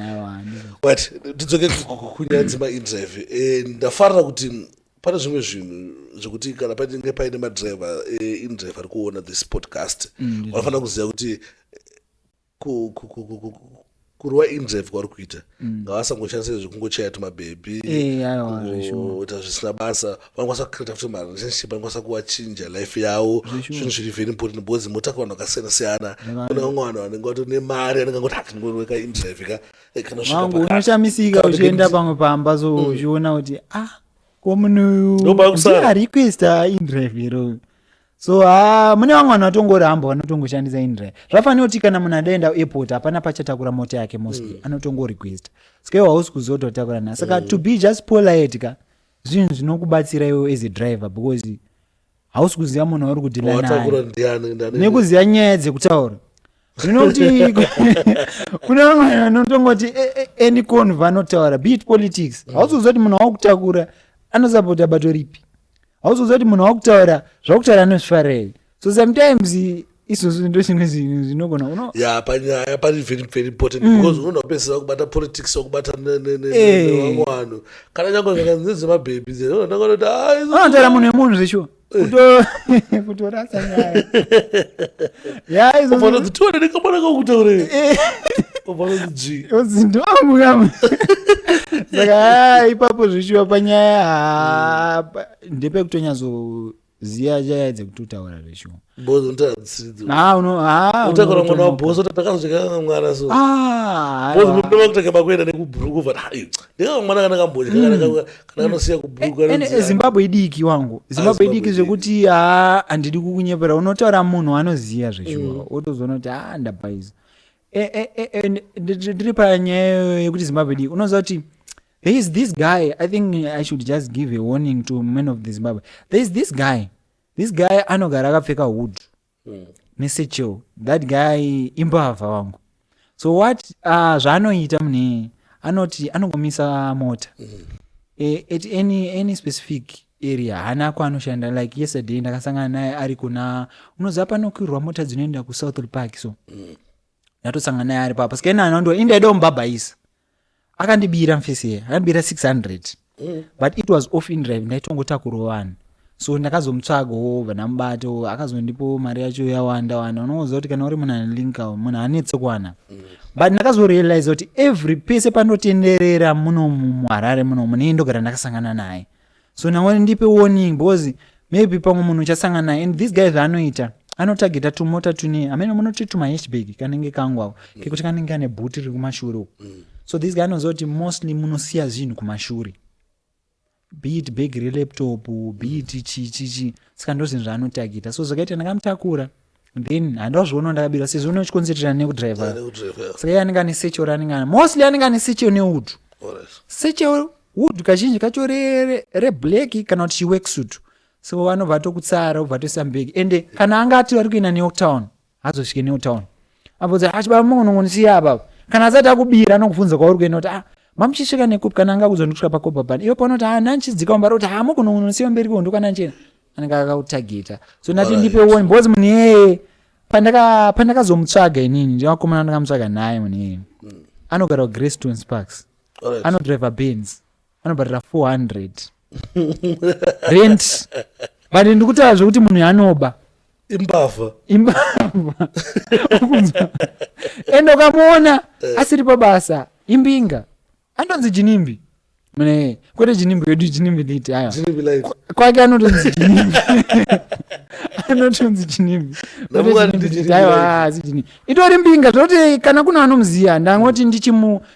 but tidzoke kunyanzi maInDrive ndafarira kuti pane zvimwe zvinhu zvekuti kana painenge paine madriver InDrive ari kuona this podcast vanofanira kuziva kuti kurwa InDrive kwavari kuita ngavasangoshandisa zvekungochaya tumabhebhi kuita zvisina basa vanokwanisa kucreata futi marelationship vanokwanisa kuvachinja life yavo zvinhu zviri very important because motaka vanhu vakasiyana-siyana kune vamwe vanhu vanenge vatori nemari anenge angoti ndingonoeka InDrive vangu unoshamisika uchienda pamwe pamba so uchiona kuti komunuyu ndiarequesta InDrive iro so mune vamwe vanhu vatongoramba vanotongoshandisa InDrive zvafanira kuti kana munhu adaenda airport hapana pachatakura mota yake mostly anotongorequesta sike hausi kuzototakura naye saka to be just polite ka zvinhu zvinokubatsira iwe as a driver because hausi kuziva munhu wauri kudhila naye nekuziva nyaya dzekutaura zvino kuti kuna vamwe vanotongoti any conva anotaura be it politics hausi kuziva kuti munhu wakutakura anosapota bato ripi hausi kuziva kuti munhu wakutaura zvakutaura anozvifarei so sometimes izvozvo ndo zvimwe zvinhu zvinogona panyaya pani very important because unogona kupedzisira kubata politics wakubata nevamwe vanhu kana nyange zvakanzezemabhebhi anotaura munhu wemunhu zveshuwa kutorasa nyaya izvozvitione ndikabona kakutaurei ndomukamu saka ipapo zveshuwa panyaya ndepekutonyazoziya nyaya dzekututaura zveshuwa utakura mwana wabhosi takazojekanga mwana so ndovakutanga makuenda nekubhuruku ndikanga mwana kana kambonye kana kanosiya kubhuruku zimbabwe idiki wangu zimbabwe idiki zvekuti handidi kukunyepera unotaura munhu anoziya zveshuwa otozoona kuti ndabhaiza ndiri panyaya yekuti zimbabwe idiki unoziva kuti there is this guy I think I should just give a warning to men of the Zimbabwe. There is this guy anogara akapfeka hood nesechel that guy imbavha wangu so what zvaanoita mune anoti anongomisa mota at any specific area hana kwaanoshanda like yesterday ndakasangana naye ari kuna unoziva panokwirwa mota dzinoenda kuSouth Park so ndatosangana naye ari papa sikaina anondo indaida kumubhabhaisa akandibira mfese akandibira 600 but it was off in drive ndaitongotakura vanhu so ndakazomutsvaga vanamubata akazondipo mari yacho yawanda unoziva kuti kana uri munhu anelinka munhu anetse kuwana but ndakazorealize kuti every pese panotenderera muno muHarare muno mune ndogara ndakasangana naye so nangoni ndipe warning because maybe pamwe munhu uchasangana naye and these guys anoita anotageta tumota tune amene munoti tumahashbag kanenge kangwawo kekuti kanenge ane bhuti riri kumashure uko so these guys anoziva kuti mostly munosiya zvinhu kumashure be it bag relaptop be it chichichi saka ndo zvinhu zvaanotageta so zvakaita ndakamutakura then handazviona ndakabira sezvo unochikonzerera nekudriver saka iye anenge ane sechel anenge ane mostly anenge ane sechel newood sechel wood kazhinji kacho reblack kana kuti chiworksuit so vanobva tokutsara ubva toisa mbegi ende kana angati vari kuenda newtown hazosvike newtown abvudza achibaba mungonongonisiya apa kana asati akubira anokubvunza kwauri kuenda kuti mamuchisvika nekupi kana anga kuzondisvika pakobhabhani iwe panoti nanchidzika umbari kuti mugonongonisiya mberi kondo kana nchena anenge akautageta so ndati ndipe woni because munhu iyeye pandakazomutsvaga inini ndivakomana ndakamutsvaga naye munhu iyeye anogara kuGreystone Sparks anodriver Benz anobharira 400 rent but ndikutaura zvekuti munhu anoba imbavha ende ukamuona asiri pabasa imbinga andonzi Jinimbi mune kwete Jinimbi wedu Jinimbi liti aya kwake anotonzi Jinimbi anotonzi Jinimbi itori mbinga zvoti kana kuna anomuziya ndangoti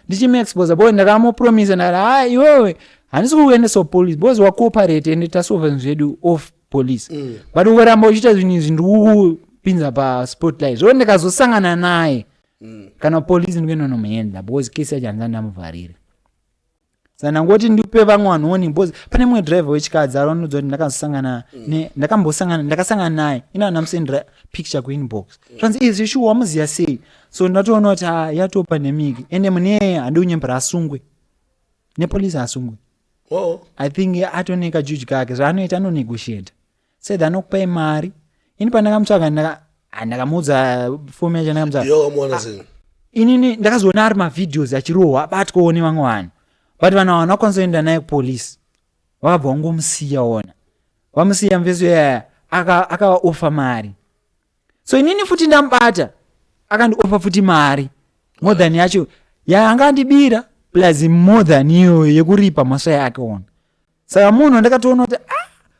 ndichimuexpose boy ndakamupromisa ndakati iwewe handisi kuendesa police because wacooperate ende tasolva zvinhu zvedu off police but ukaramba uchiita zvinhu izvi ndikupinza paspotlight zvo ndikazosangana naye kana police ndikuenda nomuenda because kesi yacho handisati ndamuvharira saka ndangoti ndipe vamwe vanhu warning because pane mumwe driver wechikadzi aranoudza kuti ndakasangana naye ina anamusendera picture kuinbox zvanzi izvi shuwa wamuziya sei so ndatoona kuti yatopandemic ende mune handi unyembera asungwe nepolice asungwe I think atoneka juji kake zvaanoita anonegotiate said anokupai mari ini pandakamutsvaga ndakamuudza fomu yacho ndakamuudza inini ndakazoona ari mavidheos achirohwa abatwawo nevamwe vanhu but vanhu ava vakwanisa kuenda naye kupolisi vakabva vangomusiya ona vamusiya mveso yaya akavaofa mari so inini futi ndamubata akandiofa futi mari more than yacho yaanga andibira plus more than iyoyo yekuripa mhosva yake ona saka munhu ndakatoona kuti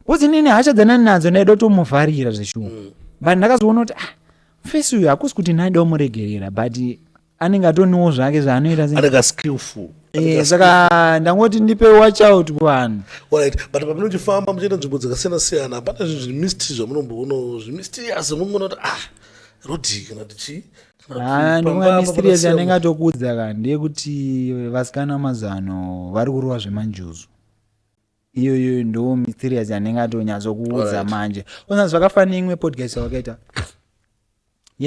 bhozi inini hasha dzanani nadzo ndaida kutomuvharira zveshuwa but ndakazoona kuti mfesi uyu hakusi kuti ndaida kumuregerera but anenge atoniwo zvake zvaanoita anenge skillful saka ndangoti ndipe watch out kuvanhu alright but pamunochifamba muchienda nzvimbo dzakasiyana-siyana hapana zvinhu zvimysteri zvamunomboona zvimysterious munogona kuti rodi kana tichi ndinga mysterious yanenge atokudza ka ndeyekuti vasikana mazano vari kurova zvemanjuzu iyoyo ndo mysterious yanenge atonyatsokuudza manje. Ona zvakafanira imwe podcast wakaita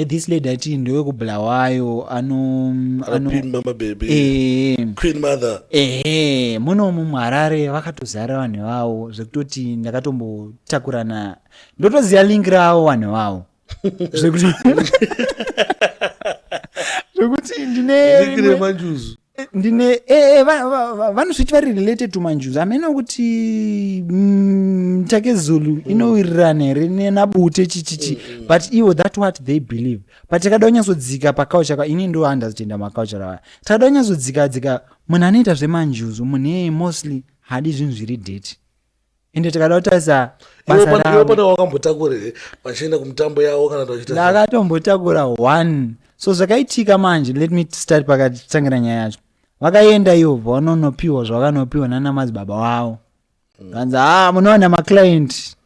this lady ati ndewekubulawayo anopimba mabebe queen mother munomu muHarare vakatozara vanhu vavo zvekutoti ndakatombotakurana ndotoziya link ravo vanhu vavo zvekuti ndine vanozviti vari related to manjuzu amene kuti take Zulu inowirirana here nenabute chichichi but iwo that what they believe but takada kunyatsodzika paculture ini ndo understand maculture aya takada kunyatsodzika munhu anoita zvemanjuzu munhu mostly hadi zvinhu zviri date ende takada kutarisa basa ravo pana wakambotakura vachienda kumutambo yavo kana vachita ndakatombotakura one so zvakaitika manje let me start pakatangira nyaya yacho vakaenda iyo vanonopiwa zvavakanopiwa nanamadzibaba wavo vanzi munowana maclient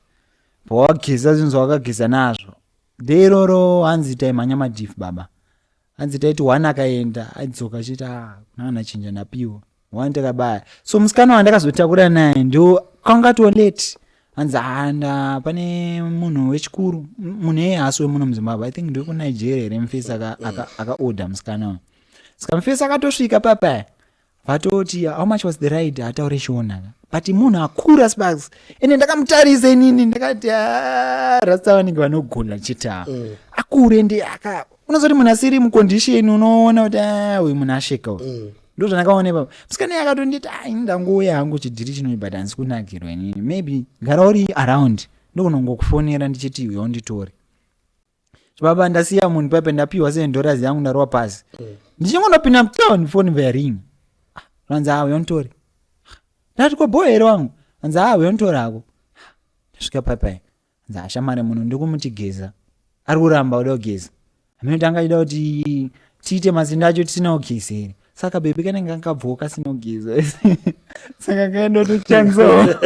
vawageza zvinhu zvavakageza nazvo ndeiroro hanzi taimhanya madhifu baba hanzi taiti one akaenda adzoka achiti kunaana chinja napiwa one takabaya so musikana wandakazotakura naye ndo kwanga toleti hanzi pane munhu wechikuru munhu ehasi wemuno muzimbabwe I think ndekunigeria here mufesi akaorder musikana wa saka mufesi akatosvika papa vatoti how much was the ride ataure shona but munhu akura sparks ende ndakamutarisa inini ndakati rasta vanenge vanogona chita akure ende unozoti munhu asiri mucondition unoona kuti uyu munhu asheka ndo zvandakaona ipapo musikana akatonditi ndangouya hangu chidhiri chinoi but handisi kunakirwa inini maybe gara uri around ndokunongokufonera ndichiti uyo nditore baba ndasiya munhu pape ndapiwa $7 yangu ndarwa pasi ndichingonopinda mutown phone varing vanzi uyo nditori ndati koboyero wangu vanzi uyo nditorako ndasvika papai vanzi ashamare munhu ndikumutigeza ari kuramba uda kugeza amene tangachida kuti tiite mazinda acho tisina kugeza here saka bebi kanenge angabvoka sina kugeza saka kaenda tochangisa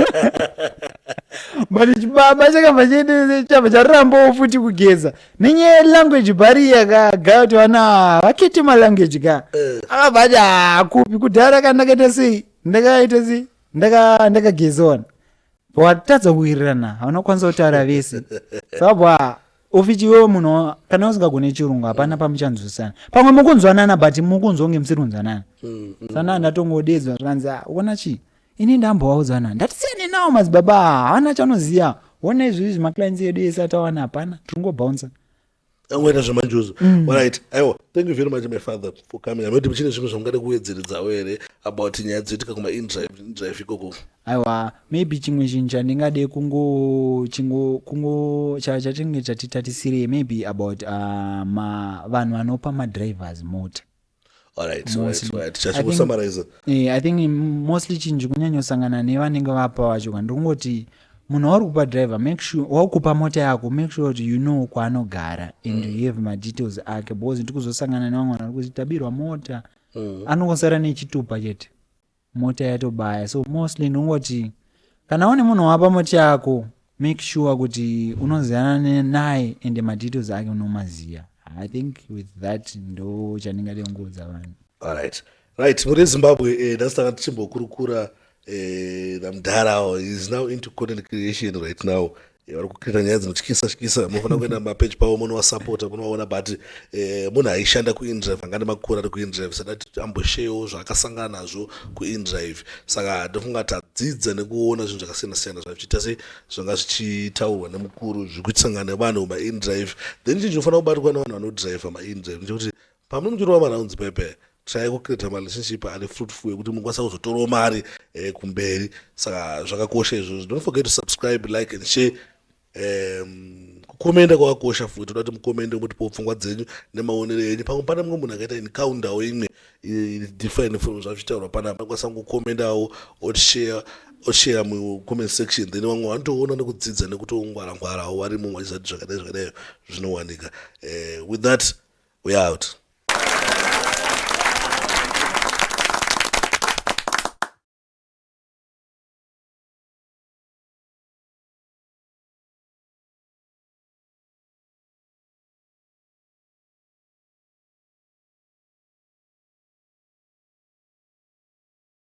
but chibaba chakabva chabva charambawo futi kugeza nenyaya yelanguage barrier kagaya kuti vana vakete malanguage ka akabva ati kupi kudhara kandakaita sei ndakaita sei ndakagezaona watadza kuwirirana haunakwanisa kutaura vese saka ofichiwe munhu kana usingagone chirungu hapana pamuchanzwisana pamwe mukunzwanana but mukunzonge musirunzwanana sana ndatongodedzwa zvanzi uona chii ini ndamboaudzana ndatisiyane nawo madzibaba haana chanoziya ona izvizvi maclient edu ese atawana hapana tiringobhaunsa angoita zvemanjuzu alright aiwa thank you very much my father for coming amati muchine zvimwe zvamungada kuwedzeredzawo here about nyaya dzoitika kuma-indrive ikoko aiwa maybe chimwe chinhu chandingade chatinge tatitatisire maybe about vanhu vanopa madrivers mota I think mostly chinhu kunyanyosangana nevanenge vapa vacho ndikungoti munhu wauri kupa driver make sure wakupa mota yako make sure kuti you know kwaanogara and you have my details ake because ndikuzosangana nevamwe vari kuzitabirwa mota anongosara nechitupa chete mota yatobaya so mostly ndingoti kana une munhu wapa mota yako make sure kuti unoziyana naye and my details ake unomaziya I think with that ndo chandingade kungoudza vanhu right muri Zimbabwe ndasitanga tichimbokurukura namudhara is now into content creation right now vari kucreata nyaya dzinotyisa munofanira kuenda mapeji pavo munovasapota munovaona but munhu aishanda kuindrive angane makore ari kuindrive sadati amboshewo zvaakasangana nazvo kuindrive saka ndofunga tadzidza nekuona zvinhu zvakasiyana-siyana zvachiita sei zvanga zvichitaurwa nemukuru zvikutisangana nevanhu maindrive then chinhu chinofanira kubatwa nevanhu vanodrive maindrive ndechekuti pamunomuchirova maraundi pepe try kucreata marelationship ari fruitful yekuti mukwanisa kuzotorawo mari kumberi saka zvakakosha izvozvo don't forget to subscribe like and share kukomenda kwakakosha futi toda kuti mukomende mutipo pfungwa dzenyu nemaonero enyu pamwe pane mumwe munhu akaita inikaundawo imwe define zvazvitaurwa panapa anokwanisa kukomendawo oshare mucomment section then vamwe vanotoona nekudzidza nekutongwara-ngwarawo varimo vachizati zvakadai zvinowanika with that we are out.